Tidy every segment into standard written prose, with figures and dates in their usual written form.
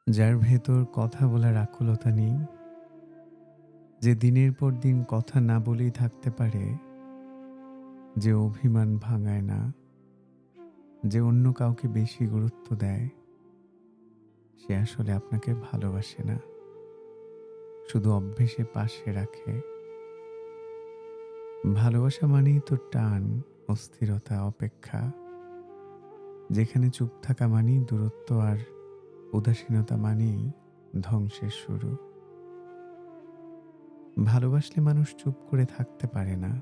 যার ভেতর কথা বলার আকুলতা নেই, যে দিনের পর দিন কথা না বলেই থাকতে পারে, যে অভিমান ভাঙায় না, যে অন্য কাউকে বেশি গুরুত্ব দেয়, সে আসলে আপনাকে ভালোবাসে না, শুধু অভ্যেসে পাশে রাখে। ভালোবাসা মানেই তো টান, অস্থিরতা, অপেক্ষা। যেখানে চুপ থাকা মানেই দূরত্ব, আর উদাসীনতা মানেই ধ্বংসের শুরু। ভালোবাসলে মানুষ চুপ করে থাকতে পারে না,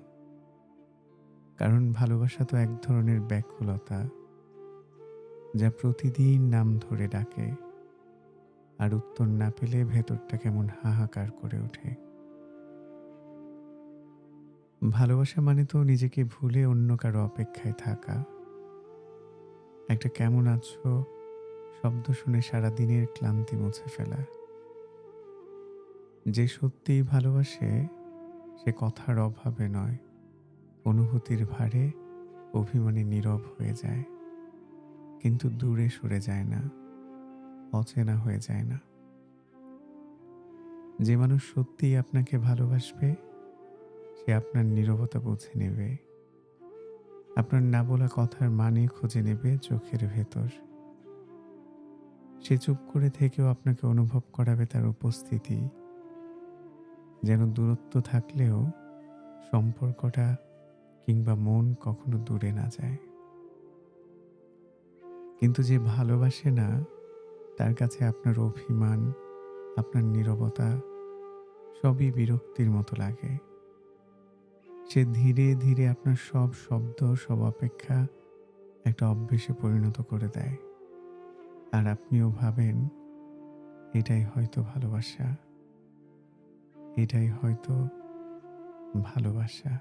কারণ ভালোবাসা তো এক ধরনের ব্যাকুলতা, যা প্রতিদিন নাম ধরে ডাকে, আর উত্তর না পেলে ভেতরটা কেমন হাহাকার করে ওঠে। ভালোবাসা মানে তো নিজেকে ভুলে অন্য কারো অপেক্ষায় থাকা। একটা কেমন আছো শব্দ শুনে সারা দিনের ক্লান্তি মুছে ফেলা। যে সত্যিই ভালোবাসে, সে কথার অভাবে নয়, অনুভূতির ভারে অভিমানে নীরব হয়ে যায়, কিন্তু দূরে সরে যায় না, অচেনা হয়ে যায় না। যে মানুষ সত্যিই আপনাকে ভালোবাসবে, সে আপনার নীরবতা বুঝে নেবে, আপনার না বলা কথার মানে খুঁজে নেবে চোখের ভেতর। সে চুপ করে থেকেও আপনাকে অনুভব করাবে তার উপস্থিতি, যেন দূরত্ব থাকলেও সম্পর্কটা কিংবা মন কখনো দূরে না যায়। কিন্তু যে ভালোবাসে না, তার কাছে আপনার অভিমান, আপনার নীরবতা সবই বিরক্তির মতো লাগে। সে ধীরে ধীরে আপনার সব শব্দ, সব অপেক্ষা একটা অভ্যেসে পরিণত করে দেয়। আর আপনিও ভাবেন, এটাই হয়তো ভালোবাসা, এটাই হয়তো ভালোবাসা।